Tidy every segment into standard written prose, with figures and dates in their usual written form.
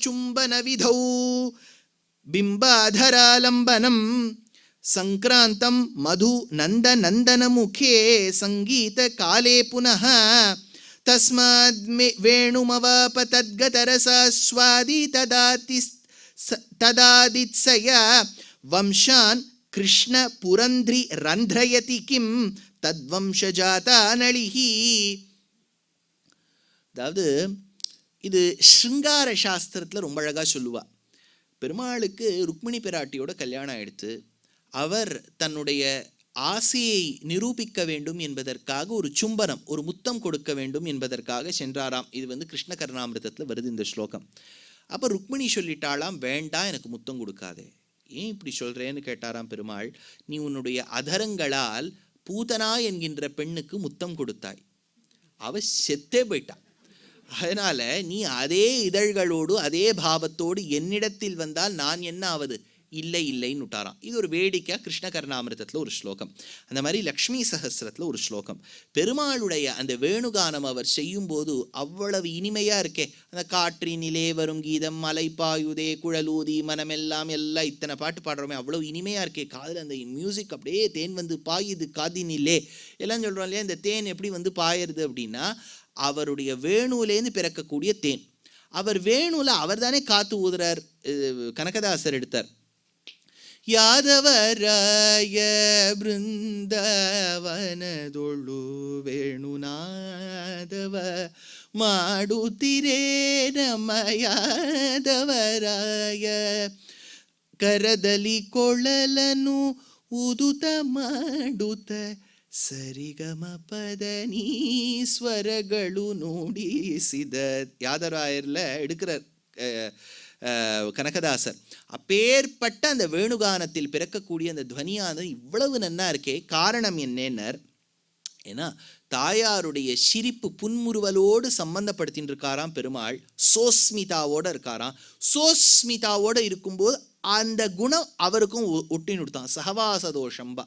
சும்பன விதௌ பிம்பாதராலம்பனம் சங்கிராந்தம் மது நந்த நந்தன முகே சங்கீத காலே புனः தஸ்மாத் வேணுமவாப தத்கதரசா ஸ்வாதி ததாதித்ஸய வம்சான் கிருஷ்ண புரந்திரி ரந்திரயதி கிம் தத்வம்சஜாதா நளிஹி. அதாவது இது ஸ்ருங்கார சாஸ்திரத்தில் ரொம்ப அழகாக சொல்லுவா. பெருமாளுக்கு ருக்மிணி பிராட்டியோட கல்யாணம் ஆயிடுத்து. அவர் தன்னுடைய ஆசையை நிரூபிக்க வேண்டும் என்பதற்காக ஒரு சும்பனம், ஒரு முத்தம் கொடுக்க வேண்டும் என்பதற்காக சென்றாராம். இது கிருஷ்ண கர்ணாமிருதத்தில் வருது இந்த ஸ்லோகம். அப்போ ருக்மிணி சொல்லிட்டாளாம், வேண்டாம் எனக்கு முத்தம் கொடுக்காதே. ஏன் இப்படி சொல்கிறேன்னு கேட்டாராம் பெருமாள். நீ உன்னுடைய அதரங்களால் பூதனா என்கின்ற பெண்ணுக்கு முத்தம் கொடுத்தாய், அவ செத்தே போயிட்டா. அதனால நீ அதே இதழ்களோடு அதே பாவத்தோடு என்னிடத்தில் வந்தால் நான் என்ன ஆவது? இல்லை இல்லைன்னு விட்டாராம். இது ஒரு வேடிக்கை கிருஷ்ண கர்ணாமிருதத்தில் ஒரு ஸ்லோகம். அந்த மாதிரி லக்ஷ்மி சஹஸ்ரத்தில் ஒரு ஸ்லோகம். பெருமாளுடைய அந்த வேணுகானம் அவர் செய்யும்போது அவ்வளவு இனிமையாக இருக்கே. அந்த காற்றினிலே வரும் கீதம், மலை பாயுதே குழலூதி மனமெல்லாம், எல்லாம் இத்தனை பாட்டு பாடுறோமே, அவ்வளவு இனிமையாக இருக்கே. காதில் அந்த மியூசிக் அப்படியே தேன் பாயுது காதினிலே எல்லாம் சொல்கிறோம் இல்லையா. இந்த தேன் எப்படி பாயிருது அப்படின்னா அவருடைய வேணுலேருந்து பிறக்கக்கூடிய தேன். அவர் வேணுல அவர் தானே காத்து ஊதுறார். கனகதாசர் எடுத்தார். யாதவராய பிருந்தாவனதொಳು ವೇಣುನಾದವ ಮಾಡುತ್ತಿರೇ ನಮ್ಮ ಯಾದವರಾಯ ಕರದಲ್ಲಿ ಕೊಳಲನು ಉದುತ ಮಾಡುತ್ತ ಸರಿಗಮ ಪದನೀ ಸ್ವರಗಳು ನುಡಿಸಿದ. யாதவராயர்ல எடுக்கிறார் கனகதாசர். அப்பேற்பட்ட அந்த வேணுகானத்தில் பிறக்கக்கூடிய அந்த துவனியானது இவ்வளவு நன்னா இருக்கே. காரணம் என்னன்னர், ஏன்னா தாயாருடைய சிரிப்பு புன்முறுவலோடு சம்பந்தப்படுத்தின்னு இருக்காராம் பெருமாள். சோஸ்மிதாவோட இருக்காராம். சோஸ்மிதாவோட இருக்கும்போது அந்த குணம் அவருக்கும் ஒட்டின்னு கொடுத்தான். சகவாச தோஷம்பா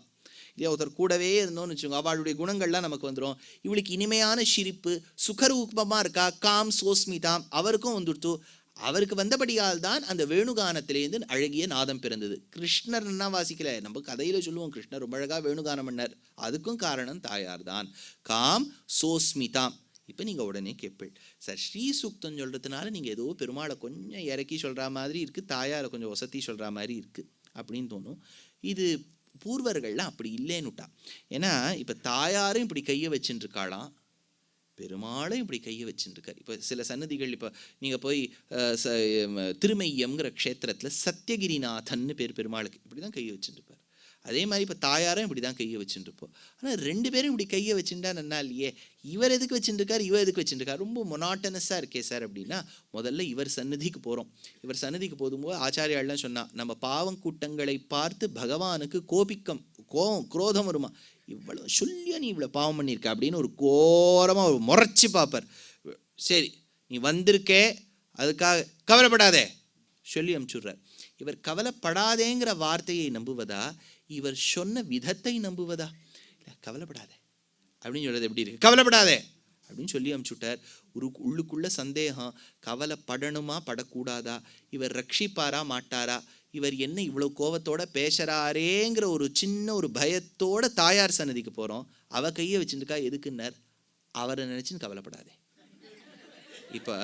இல்லையா. ஒருத்தர் கூடவே இருந்தோம்னு வச்சுக்கோங்க, அவளுடைய குணங்கள்லாம் நமக்கு வந்துடும். இவளுக்கு இனிமையான சிரிப்பு, சுகரூபமாக இருக்கா, காம் சோஸ்மிதாம் அவருக்கும் வந்துடுத்து. அவருக்கு வந்தபடியால் தான் அந்த வேணுகானத்திலேருந்து அழகிய நாதம் பிறந்தது. கிருஷ்ணர் என்ன வாசிக்கல, நம்ம கதையில சொல்லுவோம் கிருஷ்ணர் ரொம்ப அழகா வேணுகானம் பண்ணார். அதுக்கும் காரணம் தாயார் தான். காம் சோஸ்மிதாம். இப்போ நீங்கள் உடனே கேட்பீள், சார் ஸ்ரீசூக்தம் சொல்கிறதுனால நீங்கள் ஏதோ பெருமாளை கொஞ்சம் இறக்கி சொல்கிற மாதிரி இருக்குது, தாயாரை கொஞ்சம் வசதி சொல்கிற மாதிரி இருக்குது அப்படின்னு தோணும். இது பூர்வர்கள்லாம் அப்படி இல்லைன்னுட்டா. ஏன்னா இப்போ தாயாரும் இப்படி கையை வச்சுட்டுருக்காளாம், பெருமாளும் இப்படி கையை வச்சுருக்கார். இப்போ சில சன்னதிகள், இப்போ நீங்கள் போய் திருமையம்ங்கிற க்ஷேத்திரத்தில் சத்யகிரிநாதன்னு பேர் பெருமாளுக்கு, இப்படி தான் கையை வச்சுருப்பார். அதே மாதிரி இப்போ தாயாரும் இப்படி தான் கையை வச்சுருப்போம். ஆனால் ரெண்டு பேரும் இப்படி கையை வச்சுட்டா நன்னா இல்லையே. இவர் எதுக்கு வச்சுருக்கார், இவர் எதுக்கு வச்சுருக்கார், ரொம்ப மொனாட்டனஸாக இருக்கே சார் அப்படின்னா, முதல்ல இவர் சன்னதிக்கு போகிறோம். இவர் சன்னதிக்கு போகும்போது ஆச்சாரியாள்லாம் சொன்னால், நம்ம பாவங்கூட்டங்களை பார்த்து பகவானுக்கு குரோதம் வருமா, இவ்வளோ சொல்லியோ நீ இவ்வளோ பாவம் பண்ணியிருக்க அப்படின்னு ஒரு கோரமாக ஒரு முறைச்சி பார்ப்பார். சரி நீ வந்திருக்கே அதுக்காக கவலைப்படாதே சொல்லி அனுப்பிச்சுடுறார். இவர் கவலைப்படாதேங்கிற வார்த்தையை நம்புவதா, இவர் சொன்ன விதத்தை நம்புவதா? இல்லை, கவலைப்படாதே அப்படின்னு சொல்றது எப்படி இருக்கு, கவலைப்படாதே அப்படின்னு சொல்லி அனுப்பிச்சுட்டார். உள்ளுக்குள்ள சந்தேகம், கவலைப்படணுமா படக்கூடாதா, இவர் ரட்சிப்பாரா மாட்டாரா, இவர் என்ன இவ்வளோ கோபத்தோட பேசுறாரேங்கிற ஒரு சின்ன ஒரு பயத்தோட தாயார் சன்னதிக்கு போகிறோம். அவ கையை வச்சுருக்கா எதுக்குன்னார், அவரை நினைச்சுன்னு கவலைப்படாதே. இப்போ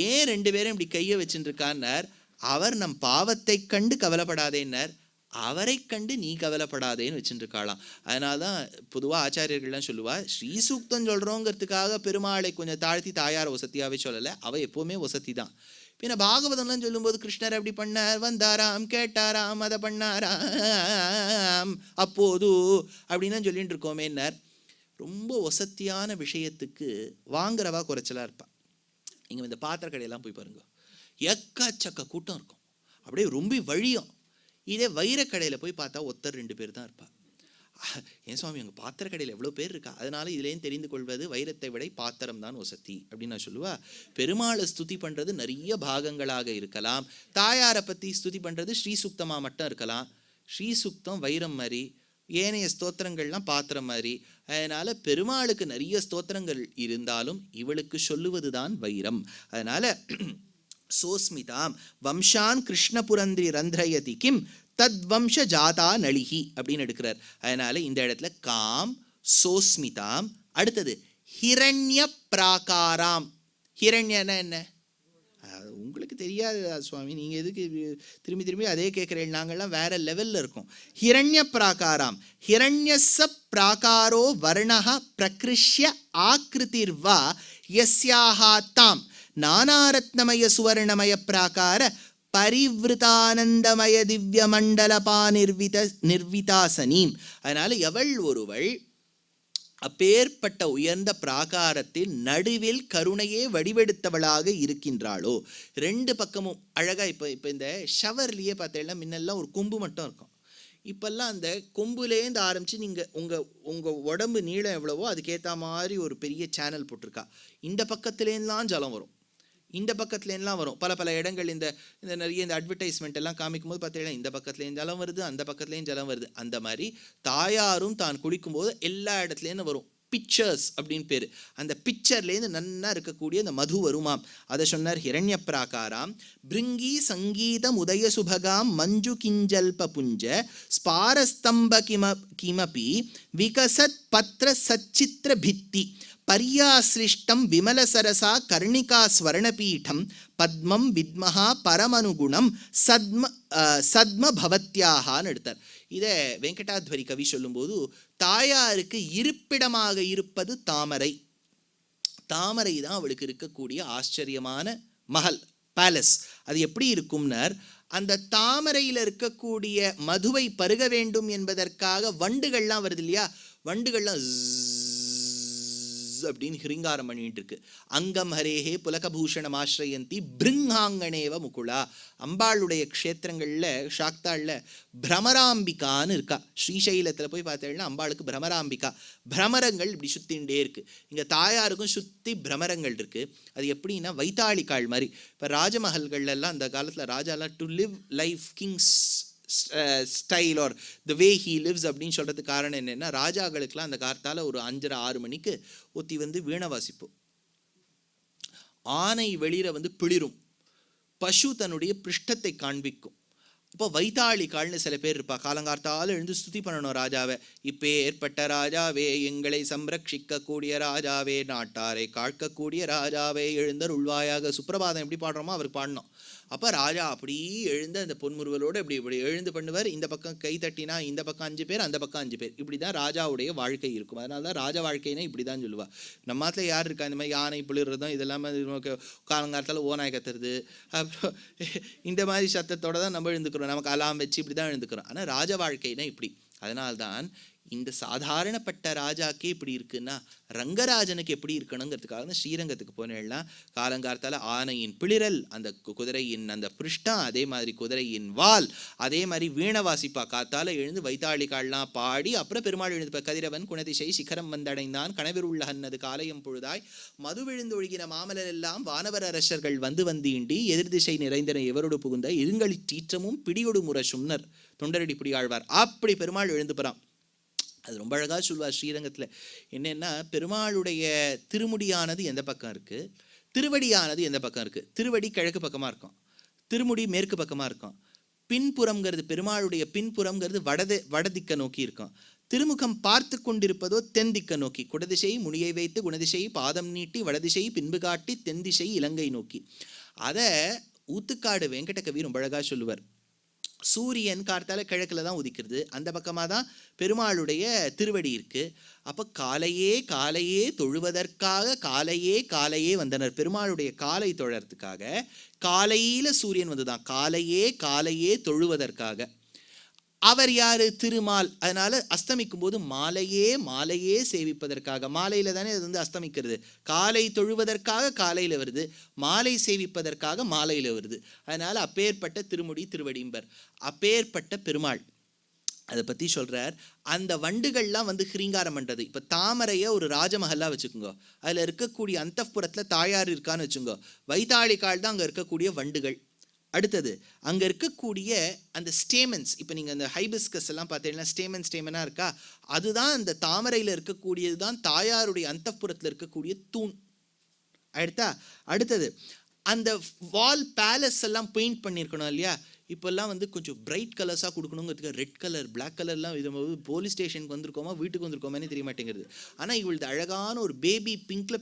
ஏன் ரெண்டு பேரும் இப்படி கையை வச்சுருக்கான்னார், அவர் நம் பாவத்தை கண்டு கவலைப்படாதேன்னார், அவரை கண்டு நீ கவலைப்படாதேன்னு வச்சுருக்காளாம். அதனால தான் பொதுவாக ஆச்சாரியர்கள்லாம் சொல்லுவா, ஸ்ரீசூக்தம் சொல்கிறோங்கிறதுக்காக பெருமாளை கொஞ்சம் தாழ்த்தி தாயார் வசதியாகவே சொல்லலை, அவள் எப்போவுமே வசதி தான். பின்ன பாகவதம்லாம் சொல்லும்போது கிருஷ்ணர் அப்படி பண்ணார், வந்தாராம், கேட்டாராம், அதை பண்ணாராம், அப்போது அப்படின்னு சொல்லிட்டு இருக்கோமேன்னார். ரொம்ப வசதியான விஷயத்துக்கு வாங்குறவா குறைச்சலாக இருப்பா. நீங்கள் இந்த பாத்திர கடையெல்லாம் போய் பாருங்க, எக்கச்சக்க கூட்டம் இருக்கும், அப்படியே ரொம்ப வழியும். இதே வைரக்கடையில் போய் பார்த்தா ஒருத்தர் ரெண்டு பேர் தான் இருப்பா. ஏன் சுவாமி எங்கள் பாத்திர கடையில் எவ்வளோ பேர் இருக்கா, அதனால இதுலேயும் தெரிந்து கொள்வது வைரத்தை விட பாத்திரம் தான் வசதி அப்படின்னு நான் சொல்லுவா. பெருமாளை ஸ்துதி பண்ணுறது நிறைய பாகங்களாக இருக்கலாம். தாயாரை பற்றி ஸ்துதி பண்ணுறது ஸ்ரீசுக்தமாக மட்டும் இருக்கலாம். ஸ்ரீசுக்தம் வைரம் மாதிரி, ஏனைய ஸ்தோத்திரங்கள்லாம் பாத்திரம் மாதிரி. அதனால பெருமாளுக்கு நிறைய ஸ்தோத்திரங்கள் இருந்தாலும் இவளுக்கு சொல்லுவது தான் வைரம். அதனால சோஸ்மிதாம் வம்சான் கிருஷ்ணபுரந்திரி ரந்திரயதி கிம் தத்வம்ச ஜாதா நளிகி அப்படின்னு எடுக்கிறார். அதனால இந்த இடத்துல காம் சோஸ்மிதாம். அடுத்தது ஹிரண்ய பிராகாராம். ஹிரண்யனா என்ன? உங்களுக்கு தெரியாது சுவாமி, நீங்கள் எதுக்கு திரும்பி திரும்பி அதே கேட்குறேன்? நாங்கள்லாம் வேற லெவலில் இருக்கோம். ஹிரண்ய பிராகாராம். ஹிரண்யஸ்ஸ பிராகாரோ வர்ணः பிரகிருஷ்ய ஆக்ருதிர்வா யஸ்யாஹா தாம் நானாரத்னமய சுவர்ணமய பிராகார பரிவிருத்தானந்தமய திவ்ய மண்டலபா நிர்விதாசனீம். அதனால எவள் ஒருவள் அப்பேற்பட்ட உயர்ந்த பிராகாரத்தில் நடுவில் கருணையே வடிவெடுத்தவளாக இருக்கின்றாளோ, ரெண்டு பக்கமும் அழகா. இப்போ இந்த ஷவர்லேயே பார்த்தீங்கன்னா முன்னெல்லாம் ஒரு கொம்பு மட்டும் இருக்கும். இப்பெல்லாம் அந்த கொம்புலேருந்து ஆரம்பித்து நீங்கள் உங்கள் உடம்பு நீளம் எவ்வளவோ அதுக்கேற்ற மாதிரி ஒரு பெரிய சேனல் போட்டிருக்கா. இந்த பக்கத்துலேருந்துலாம் ஜலம் வரும், இந்த பக்கத்துலேருந்துலாம் வரும். பல இடங்கள் இந்த நிறைய இந்த அட்வர்டைஸ்மெண்ட் எல்லாம் காமிக்கும் போது பார்த்தீங்கன்னா இந்த பக்கத்துலேயும் ஜலம் வருது, அந்த பக்கத்துலேயும் ஜலம் வருது. அந்த மாதிரி தாயாரும் தான் குளிக்கும்போது எல்லா இடத்துலேருந்து வரும். பிக்சர்ஸ் அப்படின்னு பேர். அந்த பிக்சர்லேருந்து நன்னா இருக்கக்கூடிய அந்த மது வருமாம். அதை சொன்னார். ஹிரண்ய பிராகாராம் பிருங்கி சங்கீதம் உதய சுபகாம் மஞ்சு கிஞ்சல்ப புஞ்ச ஸ்பாரஸ்தம்ப கிமபி விகசத் பத்ர சச்சித்திர பித்தி பர்யாசிருஷ்டம் விமலசரசா கர்ணிகா ஸ்வர்ணபீடம் பத்மம் வித்மஹா பரமனுகுணம் சத்ம பவத்யாகான்னு எடுத்தார். இதை வெங்கடாத்வரி கவி சொல்லும்போது தாயாருக்கு இருப்பிடமாக இருப்பது தாமரை. தாமரை தான் அவளுக்கு இருக்கக்கூடிய ஆச்சரியமான மஹல், பேலஸ். அது எப்படி இருக்கும்னர், அந்த தாமரையில் இருக்கக்கூடிய மதுவை பருக வேண்டும் என்பதற்காக வண்டுகள்லாம் வருது இல்லையா, வண்டுகள்லாம் அப்படின்னு ஹிருங்காரம் பண்ணிட்டு இருக்கு. அங்கம் ஹரேஹே புலகபூஷணம் ஆஸ்ரயந்தி பிருங்காங்கனேவ முகுலா. அம்பாளுடைய க்ஷேத்திரங்களில் சாக்தாளில் பிரமராம்பிகான்னு இருக்கா. ஸ்ரீசைலத்தில் போய் பார்த்தீங்கன்னா அம்பாளுக்கு பிரமராம்பிகா. பிரமரங்கள் இப்படி சுத்தின்ண்டே இருக்கு. இங்கே தாயாருக்கும் சுற்றி பிரமரங்கள் இருக்கு. அது எப்படின்னா வைத்தாளிக்காள் மாதிரி. இப்போ ராஜமஹல்கள்லாம் அந்த காலத்தில் ராஜாலாம் to live life kings style are the way he lives அப்படின்னு சொல்கிறதுக்கு காரணம் என்னென்னா, ராஜாக்களுக்கெல்லாம் அந்த காலத்தால் ஒரு 5:30-6 மணிக்கு ஒத்தி வந்து வீணை வாசிப்போம். ஆனை வெளியில பிளிரும், பசு தன்னுடைய பிருஷ்டத்தை காண்பிக்கும். இப்போ வைத்தாளிக்காள்னு சில பேர் இருப்பா. காலங்கார்த்தால் எழுந்து ஸ்துதி பண்ணணும் ராஜாவை. இப்போ ஏற்பட்ட ராஜாவே, எங்களை சம்ரட்சிக்க கூடிய ராஜாவே, நாட்டாரை காக்கக்கூடிய ராஜாவே, எழுந்தர் உள்வாயாக. சுப்பிரபாதம் எப்படி பாடுறோமோ அவருக்கு பாடணும். அப்போ ராஜா அப்படி எழுந்து அந்த பொன்முறுவலோடு இப்படி எழுந்து பண்ணுவார். இந்த பக்கம் கை தட்டினா இந்த பக்கம் 5 பேர், அந்த பக்கம் 5 பேர். இப்படி தான் ராஜாவுடைய வாழ்க்கை இருக்கும். அதனால தான் ராஜா வாழ்க்கைனா இப்படி தான் சொல்லுவா. நம்ம நாட்டில் யார் இருக்கா இந்த மாதிரி யானை பிளிறதும் இதெல்லாமே காலங்காலத்தால் ஓனாய் கத்துறது, அப்புறம் இந்த மாதிரி சத்தத்தோடு தான் நம்ம எழுந்துக்கிறோம். நமக்கு அலாம் வச்சு இப்படி தான் எழுந்துக்கிறோம். ஆனால் ராஜ வாழ்க்கைனா இப்படி. அதனால்தான் இந்த சாதாரணப்பட்ட ராஜாக்கே இப்படி இருக்குன்னா ரங்கராஜனுக்கு எப்படி இருக்கணுங்கிறதுக்காக ஸ்ரீரங்கத்துக்கு போனேன்னா காலங்காலத்தால் ஆனையின் பிளிரல், அந்த குதிரையின் அந்த பிருஷ்டம், அதே மாதிரி குதிரையின் வால், அதே மாதிரி வீணவாசிப்பா. காத்தால எழுந்து வைத்தாளிக்காள்லாம் பாடி அப்புறம் பெருமாள் எழுந்து கதிரவன் குணதிசை சிகரம் வந்தடைந்தான் கனவில் உள்ள ஹன்னது காலையம் பொழுதாய் மது விழுந்தொழுகின மாமலர் எல்லாம் வானவர் அரசர்கள் வந்தீண்டி எதிர்திசை நிறைந்தன எவரோடு புகுந்த இருங்களி சீற்றமும் பிடியொடு முரசும்னர் தொண்டரடி பிடி ஆழ்வார். அப்படி பெருமாள் எழுந்து போறான். அது ரொம்ப அழகாக சொல்வார் ஸ்ரீரங்கத்தில். என்னென்னா, பெருமாளுடைய திருமுடியானது எந்த பக்கம் இருக்குது, திருவடியானது எந்த பக்கம் இருக்குது. திருவடி கிழக்கு பக்கமாக இருக்கும், திருமுடி மேற்கு பக்கமாக இருக்கும். பின்புறம்ங்கிறது பெருமாளுடைய பின்புறம்ங்கிறது வடதிக்க நோக்கி இருக்கும். திருமுகம் பார்த்து கொண்டிருப்பதோ தென்திக்க நோக்கி. குடதிசை முனியை வைத்து குணதிசை பாதம் நீட்டி வடதிசை பின்பு காட்டி தென்திசை இலங்கை நோக்கி. அதை ஊத்துக்காடு வெங்கடகவி ரொம்ப அழகாக சொல்லுவார். சூரியன் கார்த்தால கிழக்கில் தான் உதிக்கிறது, அந்த பக்கமாக தான் பெருமாளுடைய திருவடி இருக்குது. அப்போ காலையே தொழுவதற்காக காலையே வந்தனர். பெருமாளுடைய காலை தொழறதுக்காக காலையில் சூரியன் வந்துதான். காலையே தொழுவதற்காக. அவர் யாரு? திருமால். அதனால அஸ்தமிக்கும் போது மாலையே சேவிப்பதற்காக. மாலையில தானே அது அஸ்தமிக்கிறது. காலை தொழுவதற்காக காலையில வருது, மாலை சேவிப்பதற்காக மாலையில வருது. அதனால அப்பேற்பட்ட திருமுடி திருவடிம்பர். அப்பேற்பட்ட பெருமாள் அதை பற்றி சொல்கிறார். அந்த வண்டுகள்லாம் ஹிரீங்காரம் பண்ணுறது. இப்போ தாமரையை ஒரு ராஜமஹல்லாக வச்சுக்கோங்க, அதில் இருக்கக்கூடிய அந்தப்புறத்தில் தாயார் இருக்கான்னு வச்சுக்கோங்க. வைத்தாளிக்கால் தான் அங்கே இருக்கக்கூடிய வண்டுகள். அடுத்தது அங்கே இருக்கக்கூடிய அந்த ஸ்டேமன்ஸ். இப்போ நீங்கள் அந்த ஹைபிஸ்கஸ் எல்லாம் பார்த்தீங்கன்னா ஸ்டேமனாக இருக்கா, அதுதான் அந்த தாமரையில் இருக்கக்கூடியது தான் தாயாருடைய அந்தப்புறத்தில் இருக்கக்கூடிய தூண். அடுத்தது அந்த வால் பேலஸ் எல்லாம் பெயிண்ட் பண்ணியிருக்கணும் இல்லையா, இப்போல்லாம் வந்து கொஞ்சம் பிரைட் கலர்ஸாக கொடுக்கணுங்கிறதுக்கு ரெட் கலர் பிளாக் கலர்லாம் இது போலீஸ் ஸ்டேஷனுக்கு வந்திருக்கோமா வீட்டுக்கு வந்திருக்கோமானே தெரிய மாட்டேங்கிறது. ஆனால் இவளது அழகான ஒரு பேபி பிங்க்ல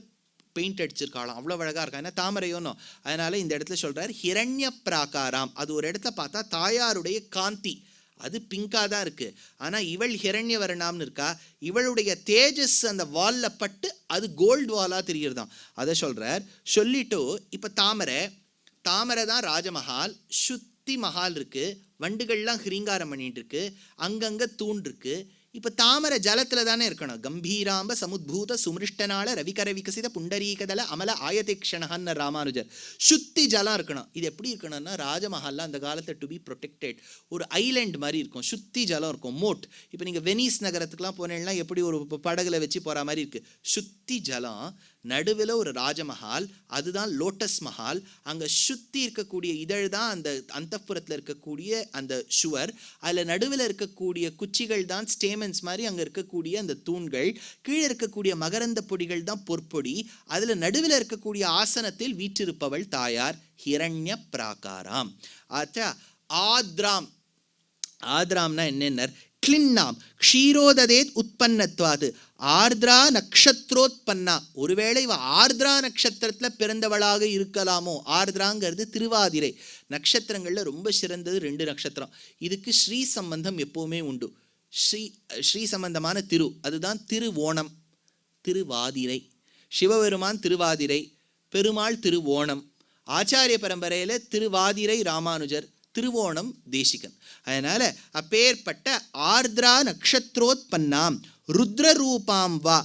பெயிண்ட் அடிச்சிருக்காளாம், அவ்வளோ அழகாக இருக்கா. ஏன்னா தாமரையோனோ, அதனால இந்த இடத்துல சொல்றார் ஹிரண்ய பிராகாராம். அது ஒரு இடத்துல பார்த்தா தாயாருடைய காந்தி அது பிங்காக தான் இருக்கு, ஆனால் இவள் ஹிரண்ய வர்ணாம்னு இருக்கா. இவளுடைய தேஜஸ் அந்த வால்ல பட்டு அது கோல்டு வாலாக தெரியறதாம். அதை சொல்றார். சொல்லிட்டு இப்போ தாமரை தான் ராஜமஹால், சுத்தி மஹால் இருக்கு, வண்டுகள்லாம் ஹிரீங்காரம் பண்ணிட்டு இருக்கு, அங்கங்க தூண் இருக்கு. இப்போ தாமரை ஜலத்துல தானே இருக்கணும். கம்பீராம்ப சமுத்பூத சுமிருஷ்டனால ரவிகர விகசித புண்டரீகதல அமல ஆயதேக்ஷணஹன்னு ராமானுஜர். சுத்தி ஜலம் இருக்கணும். இது எப்படி இருக்கணும்னா ராஜமஹாலில் அந்த காலத்தை டு பி ப்ரொடெக்டட் ஒரு ஐலண்ட் மாதிரி இருக்கும், சுத்தி ஜலம் இருக்கும், மோட். இப்போ நீங்கள் வெனிஸ் நகரத்துக்குலாம் போனீங்கன்னா எப்படி ஒரு படகுல வச்சு போகிற மாதிரி இருக்குது, சுத்தி ஜலம், நடுவில் ஒரு ராஜமஹால், அதுதான் லோட்டஸ் மஹால். அங்கே சுற்றி இருக்கக்கூடிய இதழ் தான் அந்த அந்தப்புறத்தில் இருக்கக்கூடிய அந்த சுவர், அதில் நடுவில் இருக்கக்கூடிய குச்சிகள் தான் ஸ்டேமன்ஸ் மாதிரி அங்கே இருக்கக்கூடிய அந்த தூண்கள், கீழே இருக்கக்கூடிய மகரந்த பொடிகள் தான் பொற்பொடி, அதில் நடுவில் இருக்கக்கூடிய ஆசனத்தில் வீற்றிருப்பவள் தாயார் ஹிரண்ய பிராகாராம். ஆச்சா, ஆத்ராம்னா என்னென்ன, கிளின்னாம் க்ஷீரோததேத் உற்பன்னத்வாது ஆர்திரா நக்ஷத்ரோத்பன்னா. ஒருவேளை இவ ஆர்திரா நட்சத்திரத்தில் பிறந்தவளாக இருக்கலாமோ. ஆர்திராங்கிறது திருவாதிரை நட்சத்திரங்களில் ரொம்ப சிறந்தது 2 நட்சத்திரம். இதுக்கு ஸ்ரீ சம்பந்தம் எப்போவுமே உண்டு. ஸ்ரீ சம்பந்தமான அதுதான் திருவோணம், திருவாதிரை. சிவபெருமான் திருவாதிரை, பெருமாள் திருவோணம். ஆச்சாரிய பரம்பரையில் திருவாதிரை ராமானுஜர், திருவோணம் தேசிகன். அதனால அப்பேற்பட்ட ஆர்திரா நக்ஷத்ரோத்பன்னாம் ருத்ர ரூபாம் வா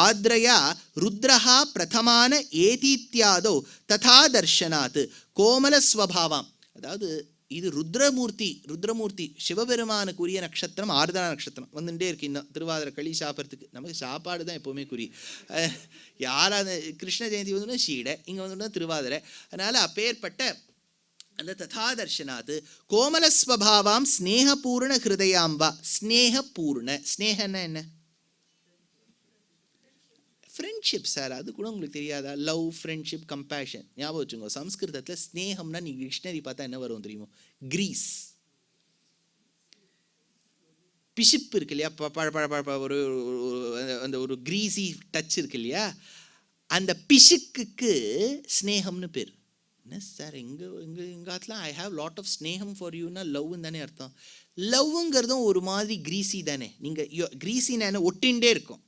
ஆத்ரயா ருத்ரஹா பிரதமான ஏதீத்யாதோ ததா தர்ஷனாத் கோமல ஸ்வபாவாம். அதாவது இது ருத்ரமூர்த்தி சிவபெருமானுக்குரிய நட்சத்திரம் ஆர்திரா நட்சத்திரம் வந்துட்டே இருக்கு. இன்னும் திருவாதிரை களி சாப்பிட்றதுக்கு நமக்கு சாப்பாடு தான் எப்போவுமே குறி. யாராவது கிருஷ்ண ஜெயந்தி வந்து ஷீடை, இங்கே வந்துட்டு திருவாதிரை. அதனால அப்பேற்பட்ட அந்த ததா தர்ஷனாத் கோமலஸ்வபாவாம் ஸ்னேகபூர்ண ஹிருதயாம் வா. ஸ்னேகபூர்ண, ஸ்னேகன்னா என்ன, ஃப்ரெண்ட்ஷிப் சார், அது கூட உங்களுக்கு தெரியாதா? Love, friendship, compassion. ஞாபகம் வச்சுக்கோங்க. சம்ஸ்கிருதத்தில் ஸ்னேகம்னா நீங்கள் டிக்ஷனரி பார்த்தா என்ன வரும் தெரியுமோ, கிரீஸ். பிசிப்பு இருக்கு இல்லையா, ஒரு அந்த ஒரு கிரீஸி டச் இருக்கு இல்லையா, அந்த பிசுக்குக்கு ஸ்னேகம்னு பேர். என்ன சார் எங்காத்துல I have lot of sneham for யூன்னா லவ்னு தானே அர்த்தம். லவ்ங்கிறதும் ஒரு மாதிரி கிரீஸி தானே. நீங்கள் கிரீஸின்னா என்ன, ஒட்டின்ண்டே இருக்கும்.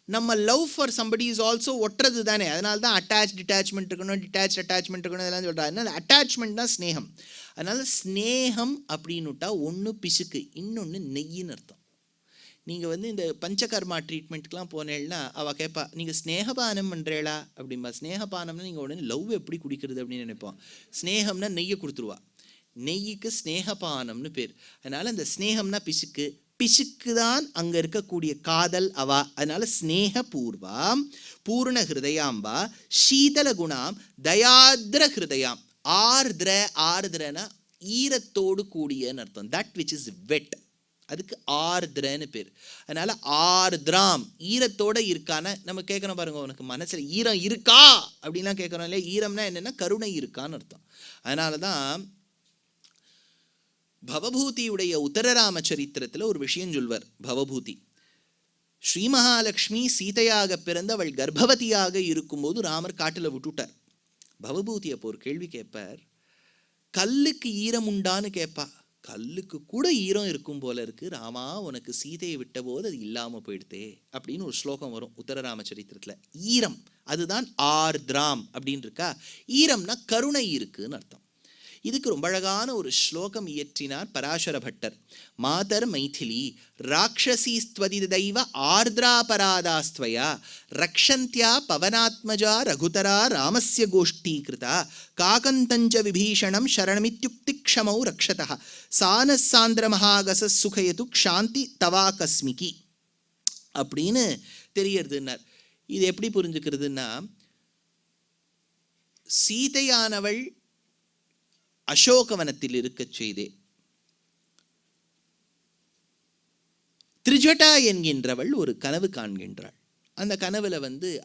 நம்ம love for somebody is also ஒட்டுறது தானே. அதனால தான் டிட்டாச்மெண்ட் இருக்கணும், அட்டாச்மெண்ட் இருக்கணும், இதெல்லாம் சொல்கிறாங்க. அதனால அட்டாச்மெண்ட் தான் ஸ்னேகம். அதனால ஸ்னேகம் அப்படின்னுட்டா ஒன்று பிசுக்கு, இன்னொன்று நெய்யின்னு அர்த்தம். நீங்கள் வந்து இந்த பஞ்சகர்மா ட்ரீட்மெண்ட்டுக்கெலாம் போனேன்னா அவள் கேட்பா, நீங்கள் ஸ்னேகபானம் பண்ணுறேளா அப்படின்பா. ஸ்னேகபானம்னா நீங்கள் உடனே லவ் எப்படி குடிக்கிறது அப்படின்னு நினைப்போம். ஸ்னேகம்னா நெய்யை கொடுத்துருவா. நெய்யுக்கு ஸ்னேகபானம்னு பேர். அதனால் அந்த ஸ்னேகம்னா பிசுக்கு தான் அங்கே இருக்கக்கூடிய காதல் அவா. அதனால ஸ்னேக பூர்வாம் பூர்ண ஹிருதயாம்பா சீதல குணாம் தயாத்ர ஹிருதயாம். ஆர்திரனா ஈரத்தோடு கூடியன்னு அர்த்தம். தட் விச் இஸ் வெட், அதுக்கு ஆர்திரன்னு பேர். அதனால ஆர்திராம் ஈரத்தோட இருக்கான நம்ம கேட்கணும் பாருங்க, உனக்கு மனசுல ஈரம் இருக்கா அப்படின்லாம் கேட்கறோம் இல்லையா. ஈரம்னா என்னன்னா கருணை இருக்கான்னு அர்த்தம். அதனாலதான் பவபூதியுடைய உத்தரராம சரித்திரத்தில் ஒரு விஷயம் சொல்வர். பவபூதி ஸ்ரீ மகாலட்சுமி சீதையாக பிறந்து அவள் கர்ப்பவதியாக இருக்கும்போது ராமர் காட்டில் விட்டுட்டார். பவபூதி அப்போ ஒரு கேள்வி கேட்பார், கல்லுக்கு ஈரம் உண்டான்னு கேட்பா. கல்லுக்கு கூட ஈரம் இருக்கும் போல இருக்கு ராமா, உனக்கு சீதையை விட்ட போது அது இல்லாமல் போயிடுதே அப்படின்னு ஒரு ஸ்லோகம் வரும் உத்தரராம சரித்திரத்தில். ஈரம் அதுதான் ஆர்திராம் அப்படின்னு இருக்கா. ஈரம்னா கருணை இருக்குன்னு அர்த்தம். இதுக்கு ரொம்ப அழகான ஒரு ஸ்லோகம் இயற்றினார் பராசர பட்டர். மாதர் மைதிலி ராட்சசி ஸ்துவதி தெய்வ ஆர்திராபராதாஸ்துவயா ரக்ஷந்தியா பவனாத்மஜா ரகுதரா ராமஸ்ய கோஷ்டீகிருதா காகந்தஞ்ச விபீஷணம் சரணமித்யுக்தி க்ஷமௌ ரக்ஷதா சானசாந்திர மகாகச சுகயது க்ஷாந்தி தவா கஸ்மிகி அப்படின்னு தெரியறதுன்னார். இது எப்படி புரிஞ்சுக்கிறதுன்னா, சீதையானவள் அசோகவனத்தில் இருக்க செய்தே திரிஜட்டா என்கின்றவள் ஒரு கனவு காண்கின்றாள். அந்த கனவுல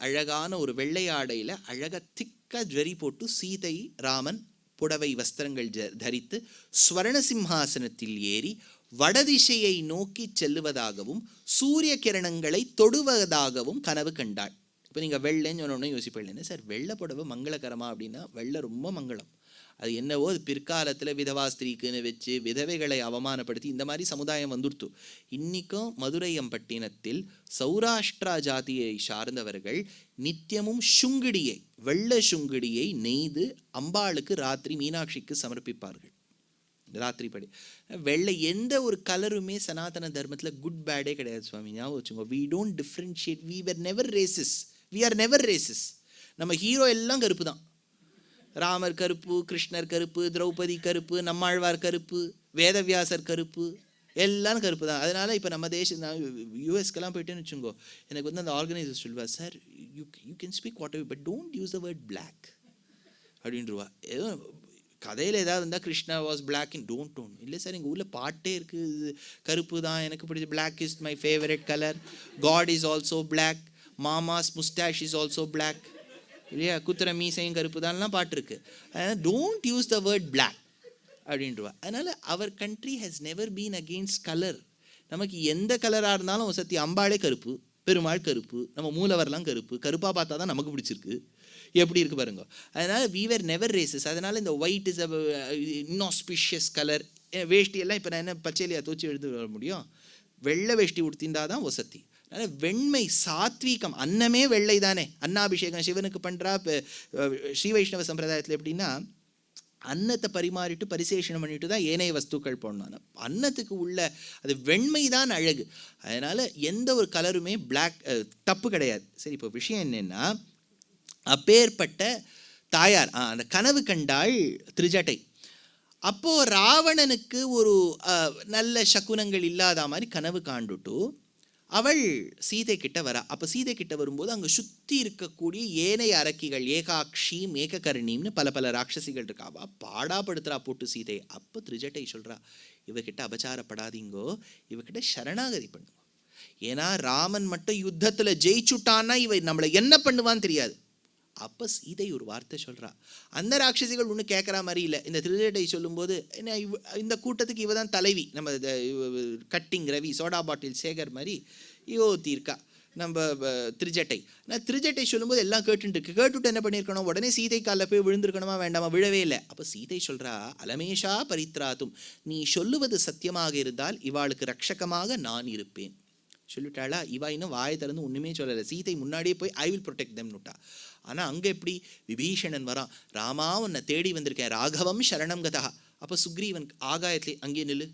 அழகான ஒரு வெள்ளையாடையில அழக திக் அழகா ஜரி போட்டு சீதை ராமன் புடவை வஸ்திரங்கள் தரித்து ஸ்வர்ண சிம்ஹாசனத்தில் ஏறி வடதிசையை நோக்கி செல்லுவதாகவும் சூரிய கிரணங்களை தொடுவதாகவும் கனவு கண்டாள். இப்போ நீங்கள் வெள்ளைன்னு சொன்னோன்னு யோசிப்பேன், சார் வெள்ளை புடவை மங்களகரமா அப்படின்னா வெள்ளை ரொம்ப மங்களம். அது என்னவோ அது பிற்காலத்தில் விதவா ஸ்திரீக்குன்னு வச்சு விதவைகளை அவமானப்படுத்தி இந்த மாதிரி சமுதாயம் வந்துடுத்து. இன்றைக்கும் மதுரையம்பட்டினத்தில் சௌராஷ்டிரா ஜாதியை சார்ந்தவர்கள் நித்தியமும் சுங்கிடியை, வெள்ளை சுங்கிடியை நெய்து அம்பாளுக்கு ராத்திரி மீனாட்சிக்கு சமர்ப்பிப்பார்கள். ராத்திரி படி வெள்ளை எந்த ஒரு கலருமே சனாதன தர்மத்தில் குட் பேடே கிடையாது சுவாமி, ஞாபகம் வச்சுக்கோங்க. We don't differentiate, we are never racist, we are never racist. நம்ம ஹீரோ எல்லாம் கருப்பு தான். ராமர் கருப்பு, கிருஷ்ணர் கருப்பு, திரௌபதி கருப்பு, நம்மாழ்வார் கருப்பு, வேதவியாசர் கருப்பு, எல்லாம் கருப்பு தான். அதனால இப்போ நம்ம தேசம் நான் யூஎஸ்க்கெல்லாம் போயிட்டேன்னு வச்சுக்கோ, எனக்கு வந்து அந்த ஆர்கனைசர் சொல்லுவா, sir you can speak whatever but don't use the word black அப்படின்றவா. ஏதோ கதையில் ஏதாவது இருந்தால் Krishna was black in don't இல்லை சார், எங்கள் ஊரில் பாட்டே இருக்குது, கருப்பு தான் எனக்கு பிடிச்ச, black is my favourite colour, god is also black, mama's moustache is also black, இல்லையா, குத்துற மீசையும் கருப்பு தான்லாம் பாட்டு இருக்கு. அதனால் don't use the word black அப்படின்றவா. அதனால் அவர் country has never been against colour. நமக்கு எந்த கலராக இருந்தாலும் சத்தி அம்பாளே கருப்பு, பெருமாள் கருப்பு, நம்ம மூலவர்லாம் கருப்பு, கருப்பாக பார்த்தா தான் நமக்கு பிடிச்சிருக்கு, எப்படி இருக்கு பாருங்க. அதனால் we were never racist. அதனால் இந்த ஒயிட் இஸ் inauspicious கலர். வேஷ்டியெல்லாம் இப்போ நான் என்ன பச்சையிலையா தூச்சி எழுத வர முடியும்? வெள்ளை வேஷ்டி உடுத்திந்தாதான் வசதி. அதனால் வெண்மை சாத்வீகம், அன்னமே வெள்ளை தானே. அன்னாபிஷேகம் சிவனுக்கு பண்ணுறா. ஸ்ரீ வைஷ்ணவ சம்பிரதாயத்தில் எப்படின்னா அன்னத்தை பரிமாறிட்டு பரிசேஷனம் பண்ணிட்டு தான் ஏனைய வஸ்துக்கள் போடணும். அன்னத்துக்கு உள்ள அது வெண்மை தான் அழகு. அதனால் எந்த ஒரு கலருமே பிளாக் தப்பு கிடையாது. சரி, இப்போ விஷயம் என்னென்னா, அப்பேற்பட்ட தாயார் அந்த கனவு கண்டாள் திரிஜட்டை. அப்போது ராவணனுக்கு ஒரு நல்ல சகுனங்கள் இல்லாத மாதிரி கனவு காண்டுட்டு அவள் சீதை கிட்ட வரா. அப்போ சீதை கிட்ட வரும்போது அங்கே சுற்றி இருக்கக்கூடிய ஏனைய அரக்கிகள், ஏகாக்ஷி மேககர்ணின்னு பல பல ராட்சசிகள் இருக்காவா, பாடாப்படுத்துறா போட்டு சீதை. அப்போ திரிஜட்டை சொல்கிறா, இவகிட்ட அபச்சாரப்படாதீங்கோ, இவகிட்ட சரணாகதி பண்ணுங்க. ஏன்னா ராமன் மட்டும் யுத்தத்தில் ஜெயிச்சுட்டான்னா இவ நம்மளை என்ன பண்ணுவான்னு தெரியாது. அப்போ சீதை ஒரு வார்த்தை சொல்கிறா. அந்த ராட்சசிகள் ஒன்றும் கேட்குற மாதிரி இல்லை. இந்த திரிஜட்டை சொல்லும்போது என்ன, இந்த கூட்டத்துக்கு இவ தான் தலைவி, நம்ம cutting Ravi soda bottle Sekhar மாதிரி இவ தீர்க்கா நம்ம திரிஜட்டை. நான் திரிஜட்டை சொல்லும்போது எல்லாம் கேட்டுட்டு என்ன பண்ணியிருக்கணும், உடனே சீதை காலில் போய் விழுந்திருக்கணுமா வேண்டாமா? விழவே இல்லை. அப்போ சீதை சொல்கிறா, அலமேஷா பரித்ராத்தும், நீ சொல்லுவது சத்தியமாக இருந்தால் இவாளுக்கு ரட்சகமாக நான் இருப்பேன் சொல்லிட்டாளா. இவா இன்னும் வாயை திறந்து ஒன்றுமே சொல்லலை. சீதை முன்னாடியே போய் ஐ வில் ப்ரொடெக்ட் தெம்னுட்டா. ஆனால் அங்கே எப்படி விபீஷணன் வரான், ராமா உன்னை தேடி வந்திருக்கேன், ராகவம் சரணம் கதா. அப்போ சுக்ரீவன் ஆகாயத்திலே அங்கே நில்லு,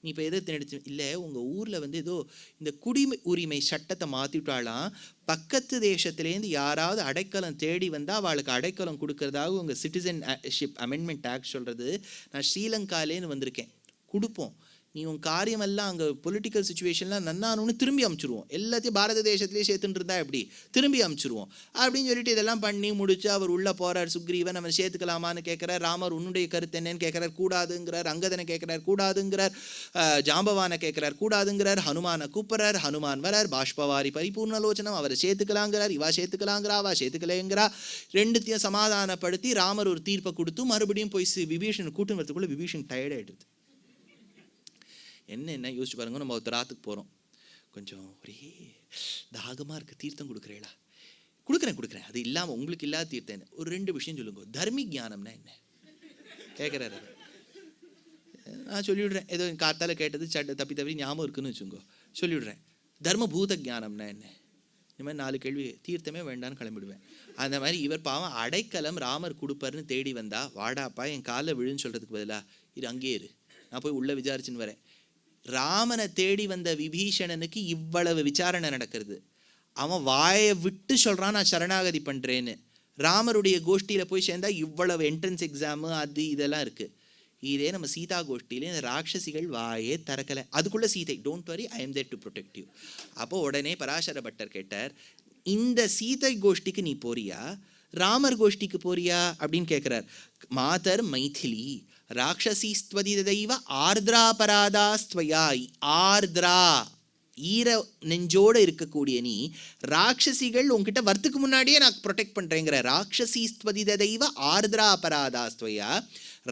நீ இப்போ எதை நினைச்சு இல்லை, உங்கள் ஊரில் வந்து ஏதோ இந்த குடிமை உரிமை சட்டத்தை மாற்றிவிட்டாலாம், பக்கத்து தேசத்துலேருந்து யாராவது அடைக்கலம் தேடி வந்தால் அவளுக்கு அடைக்கலம் கொடுக்கறதாக உங்கள் சிட்டிசன்ஷிப் அமெண்ட்மெண்ட் ஆக்ட் சொல்கிறது. நான் ஸ்ரீலங்காலேன்னு வந்திருக்கேன், கொடுப்போம், நீ உன் காரியமெல்லாம் அங்கே பொலிட்டிக்கல் சுச்சுவேஷன்லாம் நன்னானு திரும்பி அமுச்சிடுவோம், எல்லாத்தையும் பாரத தேசத்துலேயே சேர்த்துட்டு இருந்தா எப்படி திரும்பி அமுச்சிடுவோம் அப்படின்னு சொல்லிட்டு இதெல்லாம் பண்ணி முடிச்சு அவர் உள்ளே போகிறார். சுக்ரீவன் அவன் சேர்த்துக்கலாமான்னு கேட்குறார். ராமர் உன்னுடைய கருத்து என்னன்னு கேட்குறார், கூடாதுங்கிறார். அங்கதனை கேட்குறார், கூடாதுங்கிறார். ஜாம்பவானை கேட்குறார், கூடாதுங்கிறார். ஹனுமானை கூப்பிட்றார், ஹனுமான் வரார். பாஷ்பவாரி பரிபூர்ணலோச்சனம், அவரை சேர்த்துக்கலாங்கிறார், இவா சேர்த்துக்கலாங்கிறா, அவா சேர்த்துக்கலேங்கிறா. ரெண்டுத்தையும் சமாதானப்படுத்தி ராமர் ஒரு தீர்ப்பை கொடுத்து மறுபடியும் போய் விபீஷன் கூட்டம் வரத்துக்குள்ளே விபீஷன் டயர்டாயிடுது. என்ன யோசிச்சு பாருங்க, நம்ம ஒரு ராத்துக்கு போகிறோம், கொஞ்சம் ஒரே தாகமாக இருக்குது, தீர்த்தம் கொடுக்குறேளா? கொடுக்குறேன், அது இல்லாமல் உங்களுக்கு இல்லாத தீர்த்தம் ஒரு 2 விஷயம் சொல்லுங்க. தர்மி ஞானம்னா என்ன கேட்குறாரு. நான் சொல்லிவிடுறேன், ஏதோ காத்தால கேட்டது தப்பி ஞாபகம் இருக்குன்னு வச்சுக்கோ, சொல்லிவிடுறேன். தர்மபூத ஞானம்னா என்ன? இந்த மாதிரி 4 கேள்வி, தீர்த்தமே வேண்டான்னு கிளம்பிடுவேன். அந்த மாதிரி இவர் பாவம் அடைக்கலம் ராமர் கொடுப்பாருன்னு தேடி வந்தா, வாடாப்பா என் காலில் விழுன்னு சொல்கிறதுக்கு பதிலாக இது அங்கேயே இரு, நான் போய் உள்ளே விசாரிச்சுன்னு வரேன். ராமனை தேடி வந்த விபீஷணனுக்கு இவ்வளவு விசாரணை நடக்கிறது. அவன் வாயை விட்டு சொல்கிறான் நான் சரணாகதி பண்ணுறேன்னு. ராமருடைய கோஷ்டியில் போய் சேர்ந்தா இவ்வளவு என்ட்ரன்ஸ் எக்ஸாமு அது இதெல்லாம் இருக்குது. இதே நம்ம சீதா கோஷ்டியிலே இந்த ராட்சசிகள் வாயே திறக்கலை. அதுக்குள்ளே Sita, don't worry, I am there to protect you. அப்போது உடனே பராசர பட்டர் கேட்டார், இந்த சீதை கோஷ்டிக்கு நீ போறியா, ராமர் கோஷ்டிக்கு போறியா அப்படின்னு கேட்குறார். மாதர் மைதிலி ராட்சசி ஸ்துவதி தெய்வ ஆர்திரா பராதா ஸ்துவயா. ஆர்திரா ஈர நெஞ்சோட இருக்கக்கூடிய நீ ராட்சசிகள் உங்ககிட்ட வரத்துக்கு முன்னாடியே நான் ப்ரொடெக்ட் பண்றேங்கிற. ராட்சசீஸ்துவதி தெய்வ ஆர்திரா அபராதாஸ்துவயா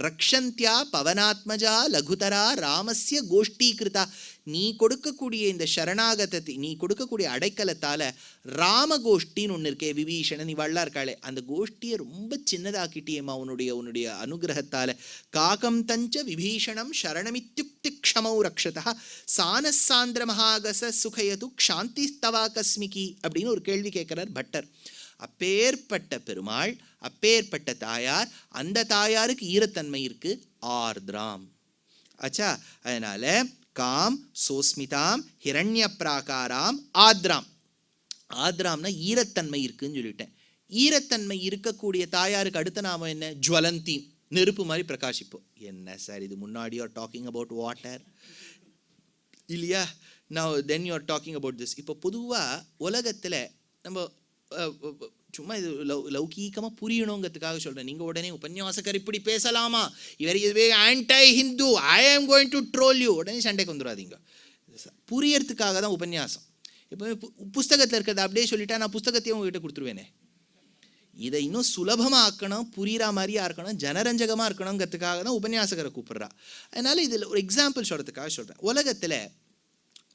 ரக்ஷந்தியா பவனாத்மஜா லகுதரா ராமஸ்ய கோஷ்டீகிருதா. நீ கொடுக்கக்கூடிய இந்த சரணாகதத்தை, நீ கொடுக்கக்கூடிய அடைக்கலத்தால ராம கோஷ்டின்னு ஒன்று இருக்கே, விபீஷணன் இவள்லாம் இருக்காளே, அந்த கோஷ்டியை ரொம்ப சின்னதாக்கிட்டியேம்மா உன்னுடைய அனுகிரகத்தால. காகம் தஞ்ச விபீஷணம் சரணமித்யுக்தி க்ஷமௌ ரக்ஷதா சானசாந்திர மகாகச சுகயது க்ஷாந்திஸ்தவா கஸ்மிகி அப்படின்னு ஒரு கேள்வி கேட்கிறார் பட்டர். அப்பேற்பட்ட பெருமாள், அப்பேற்பட்ட தாயார், அந்த தாயாருக்கு ஈரத்தன்மை இருக்கு, ஆர்திராம் ஆச்சா. அதனால காம் சோஸ்மிதாம் ஹிரண்ய பிராகாராம் ஆத்ராம். ஆத்ராம்னா ஈரத்தன்மை இருக்குன்னு சொல்லிட்டேன். ஈரத்தன்மை இருக்கக்கூடிய தாயாருக்கு அடுத்த நாம என்ன? ஜுவலந்தி, நெருப்பு மாதிரி பிரகாசிப்போம். என்ன சார் இது, முன்னாடி you are talking about water இல்லையா, now then you are talking about this. இப்போ பொதுவாக உலகத்தில் நம்ம சும்மா இது லௌகீகமாக புரியணுங்கிறதுக்காக சொல்கிறேன். நீங்கள் உடனே உபன்யாசகர் இப்படி பேசலாமா, இவர் இதுவே anti Hindu, I am going to troll you, உடனே சண்டைக்கு வந்துடாதீங்க. புரியறதுக்காக தான் உபன்யாசம். இப்போ புஸ்தகத்தில் இருக்கிறத அப்படியே சொல்லிட்டா நான் புஸ்தகத்தையும் உங்ககிட்ட கொடுத்துருவேனே. இதை இன்னும் சுலபமாக ஆக்கணும், புரிகிற மாதிரியா இருக்கணும், ஜனரஞ்சகமாக இருக்கணுங்கிறதுக்காக தான் உபன்யாசகரை கூப்பிட்றா. அதனால் இதில் ஒரு எக்ஸாம்பிள் சொல்கிறதுக்காக சொல்கிறேன். உலகத்தில்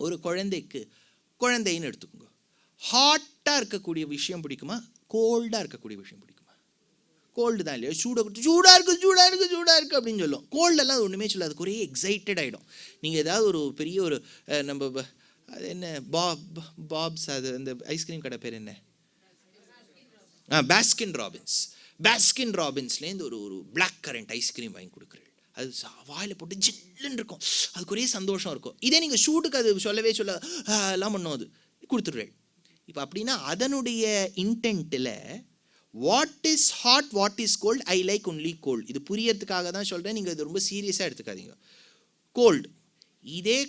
ஒரு குழந்தைன்னு எடுத்துக்கோங்க. ஹாட்டாக இருக்கக்கூடிய விஷயம் பிடிக்குமா, கோல்டாக இருக்கக்கூடிய விஷயம் பிடிக்குமா? கோல்டு தான் இல்லையா. சூடாக இருக்குது அப்படின்னு சொல்லும். கோல்டெல்லாம் ஒன்றுமே சொல்லாது, அதுக்கு ஒரே எக்ஸைட்டட் ஆகிடும். நீங்கள் ஏதாவது ஒரு பெரிய ஒரு நம்ம அது என்ன பாப்ஸ், அது அந்த ஐஸ்கிரீம் கடை பேர் என்ன, பாஸ்கின் ராபின்ஸ்லேருந்து ஒரு பிளாக் கரண்ட் ஐஸ்கிரீம் வாங்கி கொடுக்குறேன். அது வாயில் போட்டு ஜில்லுன்னு இருக்கும், அதுக்கு ஒரே சந்தோஷம் இருக்கும். இதே நீங்கள் ஷூட்டுக்கு அது சொல்லவே எல்லாம் பண்ணும், அது கொடுத்துடுறேன். இப்போ அப்படின்னா அதனுடைய இன்டென்ட்டில் what is hot, what is cold, I like only cold. இது புரியறதுக்காக தான் சொல்கிறேன், நீங்கள் இது ரொம்ப சீரியஸாக எடுத்துக்காதீங்க. கோல்டு. இதே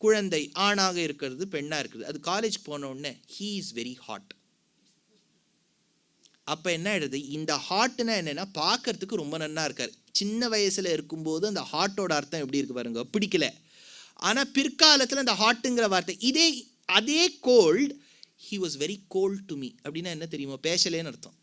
குழந்தை ஆணாக இருக்கிறது, பெண்ணாக இருக்கிறது, அது காலேஜ் போன உடனே ஹீ இஸ் வெரி ஹாட். அப்போ என்ன ஆயிடுது, இந்த ஹாட்னா என்னென்னா பார்க்கறதுக்கு ரொம்ப நன்னா இருக்கார். சின்ன வயசில் இருக்கும்போது அந்த ஹாட்டோட அர்த்தம் எப்படி இருக்கு பாருங்க, பிடிக்கல. ஆனால் பிற்காலத்தில் அந்த ஹாட்டுங்கிற வார்த்தை அதே cold, he was very cold to me அப்படின்னா என்ன தெரியுமா, பேசலேன்னு அர்த்தம்.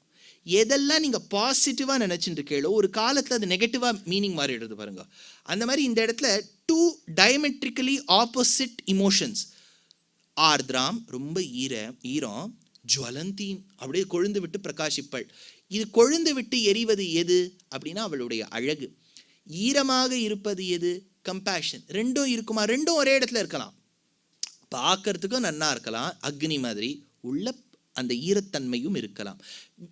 எதெல்லாம் நீங்கள் பாசிட்டிவாக நினச்சிட்டு இருக்கீங்களோ ஒரு காலத்தில் அது நெகட்டிவாக மீனிங் மாறிடுறது பாருங்க. அந்த மாதிரி இந்த இடத்துல டூ டயமெட்ரிக்கலி ஆப்போசிட் இமோஷன்ஸ். ஆர்திராம் ரொம்ப ஈரம், ஜுவலந்தீன் அப்படியே கொழுந்து விட்டு பிரகாசிப்பள். இது கொழுந்து விட்டு எரிவது எது அப்படின்னா அவளுடைய அழகு. ஈரமாக இருப்பது எது, கம்பேஷன். ரெண்டும் இருக்குமா, ரெண்டும் ஒரே இடத்துல இருக்கலாம், பார்க்கறதுக்கும் நன்னா இருக்கலாம், அக்னி மாதிரி, உள்ள அந்த ஈரத்தன்மையும் இருக்கலாம்.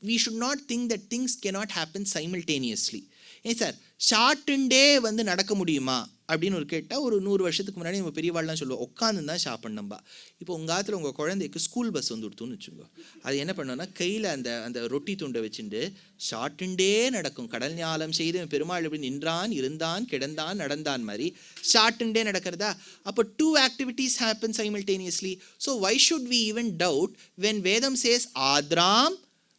we should not think that things cannot happen simultaneously. ஏன் சார் ஷார்ட்டுண்டே நடக்க முடியுமா அப்படின்னு ஒரு கேட்டால், ஒரு 100 வருஷத்துக்கு முன்னாடி நம்ம பெரியவாள்லாம் சொல்லுவோம் உட்காந்து தான் சாப்பிட்ணும்பா. இப்போ உங்கள் காலத்தில் உங்கள் குழந்தைக்கு ஸ்கூல் பஸ் கொடுத்துன்னு வச்சுக்கோங்க. அது என்ன பண்ணோன்னா கையில் அந்த ரொட்டி துண்டை வச்சுட்டு ஷார்ட்டுண்டே நடக்கும். கடல் ஞாலம் செய்து பெருமாள் எப்படி நின்றான், இருந்தான், கிடந்தான், நடந்தான் மாதிரி ஷார்ட்டுண்டே நடக்கிறதா. அப்போ 2 activities happen simultaneously. So why should we even doubt when Vedam says ஆத்ராம்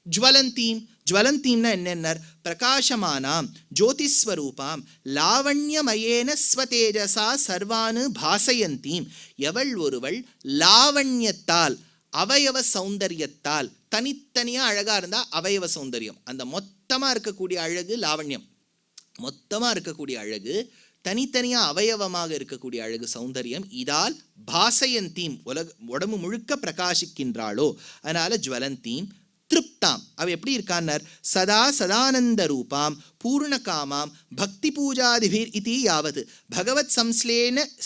ஜுவலந்தீம். ஜுவலந்தீம்னா என்னென்னர், பிரகாசமானாம் ஜோதிஸ்வரூபாம் லாவண்யமயேன ஸ்வதேஜசா சர்வானு பாசயந்தீம். எவள் ஒருவள் லாவண்யத்தால், அவயவ சௌந்தரியத்தால், தனித்தனியாக அழகாக இருந்தால் அவயவ சௌந்தரியம், அந்த மொத்தமாக இருக்கக்கூடிய அழகு லாவண்யம், மொத்தமாக இருக்கக்கூடிய அழகு, தனித்தனியாக அவயவமாக இருக்கக்கூடிய அழகு சௌந்தரியம், இதால் பாசயந்தீம் உடம்பு முழுக்க பிரகாசிக்கின்றாளோ, அதனால ஜுவலந்தீம். திருப்தாம், அவ எப்படி இருக்கான்னார், சதா சதானந்த ரூபாம் பூர்ணகாமாம் பக்தி பூஜாதிபிர் இதி யாவது பகவத்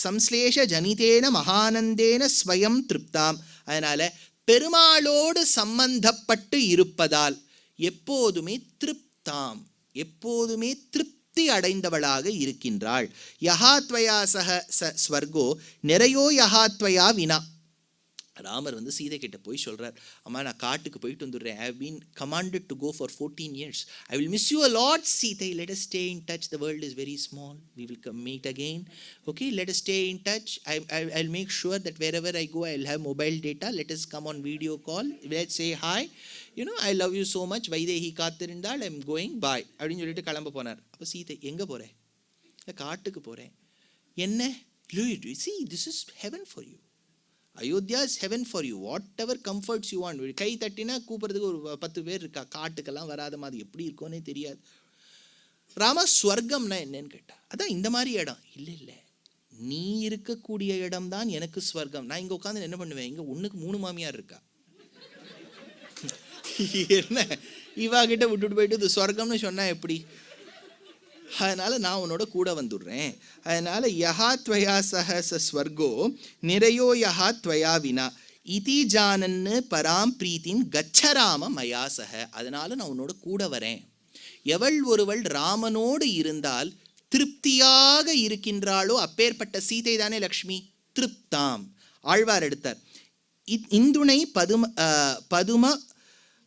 சம்ஸ்லேஷ ஜனிதேன மகானந்தேன ஸ்வயம் திருப்தாம். அதனால பெருமாளோடு சம்பந்தப்பட்டு இருப்பதால் எப்போதுமே திருப்தாம், எப்போதுமே திருப்தி அடைந்தவளாக இருக்கின்றாள். யஹாத்வயா சக ஸ்வர்கோ நிறையோ யஹாத்வயா வினா. ராமர் சீதை கிட்ட போய் சொல்றார், அம்மா நான் காட்டுக்கு போயிட்டு வந்துடுறேன். I have been commanded to go for 14 years. I will miss you a lot, Sita. Let us stay in touch. The world is very small. We will meet again. Okay, let us stay in touch. I'll make sure that wherever I go, I'll have mobile data. Let us come on video call. Let's say hi. I love you so much. Vaidehi காத்திருந்தால் I'm going. Bye. அப்படின்னு சொல்லிட்டு கிளம்ப போனார். அப்போ சீதை, எங்கே போகிறேன்? காட்டுக்கு போகிறேன். என்ன? See, this is heaven for you. Ayodhya is heaven for you, whatever comforts you want. கை தட்டினா கூப்பிட்றதுக்கு ஒரு 10 பேர் இருக்கா, காட்டுக்கெல்லாம் வராத மாதிரி எப்படி இருக்கோன்னே தெரியாது. ராமா ஸ்வர்க்கம்னா என்னன்னு கேட்டா, அதான் இந்த மாதிரி இடம் இல்லை இல்லை, நீ இருக்கக்கூடிய இடம் தான் எனக்கு ஸ்வர்க்கம். நான் இங்கே உட்காந்து என்ன பண்ணுவேன், இங்கே 1க்கு 3 மாமியார் இருக்கா, என்ன இவா கிட்ட விட்டுட்டு போயிட்டு இது ஸ்வர்க்கம்னு சொன்னா எப்படி? அதனால நான் உன்னோட கூட வந்துடுறேன். அதனால யஹா த்வயா சஹ ச ஸ்வர்கோ நிறையோ யஹா த்வயா வினா இதி ஜானன்னு பராம் பிரீத்திம் கச்சராம மயா சஹ. அதனால நான் உன்னோட கூட வரேன். எவள் ஒருவள் ராமனோடு இருந்தால் திருப்தியாக இருக்கின்றாளோ அப்பேற்பட்ட சீதை தானே லக்ஷ்மி. திருப்தாம் ஆழ்வார் எடுத்தார். இந்துணை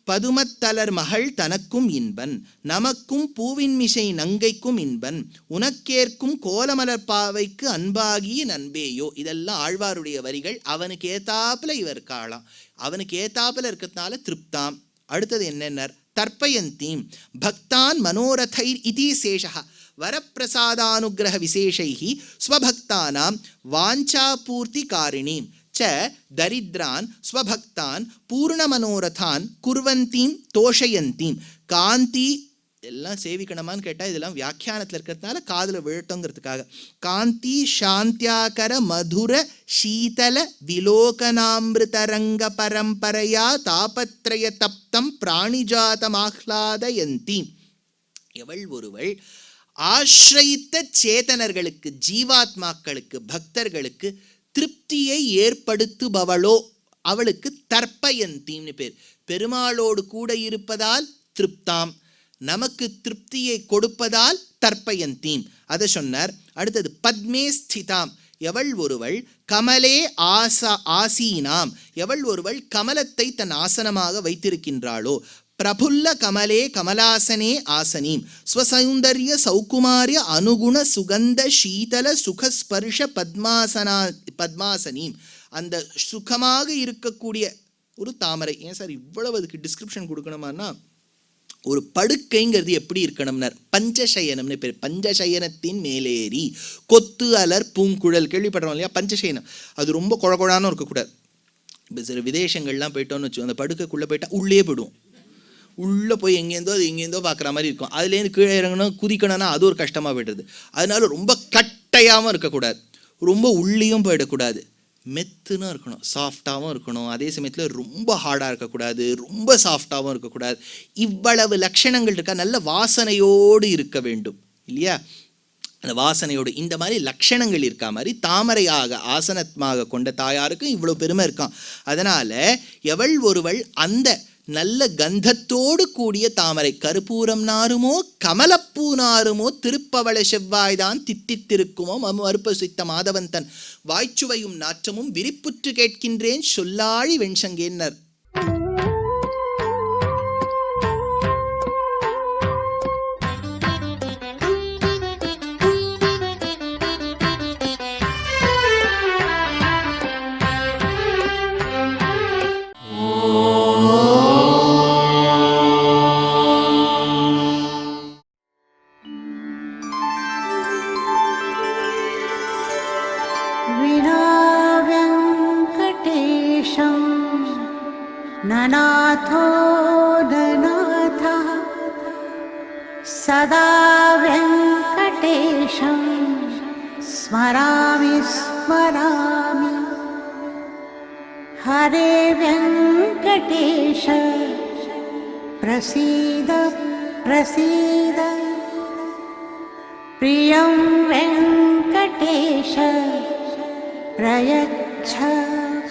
பதுமத்தலர் மகள் தனக்கும் இன்பன், நமக்கும் பூவின்மிசை நங்கைக்கும் இன்பன், உனக்கேற்கும் கோலமலர் பாவைக்கு அன்பாகிய நண்பேயோ. இதெல்லாம் ஆழ்வாருடைய வரிகள். அவனுக்கு ஏத்தாப்புல இவர் காலாம், அவனுக்கு ஏத்தாப்புல இருக்கிறதுனால திருப்தாம். அடுத்தது என்னென்னர், தர்ப்பயந்தீம் பக்தான் மனோரதைர் இதி சேஷா வரப்பிரசாதானுகிரக விசேஷைஹி ஸ்வபக்தானாம் வாஞ்சாபூர்த்தி காரிணீம் ச தரித்ரான் ஸ்வபக்தான் பூர்ணமனோரதான் குர்வந்தீம் தோஷயந்தீம் காந்தி. எல்லாம் சேவிக்கணுமான்னு கேட்டால் இதெல்லாம் வியாக்கியானத்தில் இருக்கிறதுனால காதில் விழட்டோங்கிறதுக்காக. காந்தி சாந்தியாகர மதுர சீதல விலோகனாமிருதரங்க பரம்பரையா தாபத்ரய தப்தம் பிராணிஜாதமாஹ்லாதயந்தி. எவள் ஒருவள் ஆශ්‍රயித்த சேதனர்களுக்கு, ஜீவாத்மாக்களுக்கு, பக்தர்களுக்கு திருப்தியை ஏற்படுத்துபவளோ அவளுக்கு தர்ப்பயந்தீம்னு பேர். பெருமாளோடு கூட இருப்பதால் திருப்தாம், நமக்கு திருப்தியை கொடுப்பதால் தர்ப்பயந்தீம். அதை சொன்னார். அடுத்தது பத்மே ஸ்திதாம். எவள் ஒருவள் கமலே ஆசீனாம். எவள் ஒருவள் கமலத்தை தன் ஆசனமாக வைத்திருக்கின்றாளோ. பிரபுல்ல கமலே கமலாசனே ஆசனீம் ஸ்வசௌந்தர்ய சௌகுமாரிய அனுகுண சுகந்த சீதல சுகஸ்பர்ஷ பத்மாசனீம். அந்த சுகமாக இருக்கக்கூடிய ஒரு தாமரை. ஏன் சார் இவ்வளவு அதுக்கு டிஸ்கிரிப்ஷன் கொடுக்கணுமானா, ஒரு படுக்கைங்கிறது எப்படி இருக்கணும்னார், பஞ்சசயனம்னு பேர். பஞ்சசயனத்தின் மேலேறி கொத்து அலர் பூங்குழல் கேள்விப்படுறோம் இல்லையா, பஞ்சசயனம். அது ரொம்ப குழகுழான்னு இருக்கக்கூடாது. இப்போ சில விதேசங்கள்லாம் போயிட்டோன்னு வச்சு அந்த படுக்கைக்குள்ளே போயிட்டா உள்ளே போயிடும். உள்ளே போய் எங்கேருந்தோ அது எங்கேருந்தோ பார்க்குற மாதிரி இருக்கும். அதுலேருந்து கீழே இறங்கணும் குதிக்கணும்னா அது ஒரு கஷ்டமாக போய்டுது. அதனால ரொம்ப கட்டையாகவும் இருக்கக்கூடாது, ரொம்ப உள்ளேயும் போயிடக்கூடாது, மெத்துன்னு இருக்கணும், சாஃப்டாகவும் இருக்கணும். அதே சமயத்தில் ரொம்ப ஹார்டாக இருக்கக்கூடாது, ரொம்ப சாஃப்டாகவும் இருக்கக்கூடாது. இவ்வளவு லட்சணங்கள் இருக்கா. நல்ல வாசனையோடு இருக்க வேண்டும் இல்லையா, அந்த வாசனையோடு இந்த மாதிரி லட்சணங்கள் இருக்கா மாதிரி தாமரையாக ஆசனமாக கொண்ட தாயாருக்கும் இவ்வளோ பெருமை இருக்கான். அதனால் எவள் ஒருவள் அந்த நல்ல கந்தத்தோடு கூடிய தாமரை, கருப்பூரம் நாருமோ கமலப்பூ நாருமோ திருப்பவள செவ்வாய்தான் தித்தித்திருக்குமோ மறுப்ப சித்த மாதவன் தன் வாய்ச்சுவையும் நாற்றமும் விரிப்புற்று கேட்கின்றேன் சொல்லாழி வெண்சங்கேன்னர். ननाथो ननाथः सदा वेङ्कटेशं स्मरामि स्मरामि. हरे वेङ्कटेश प्रसीद प्रसीद. प्रियं वेङ्कटेश प्रयच्छ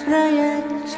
प्रयच्छ.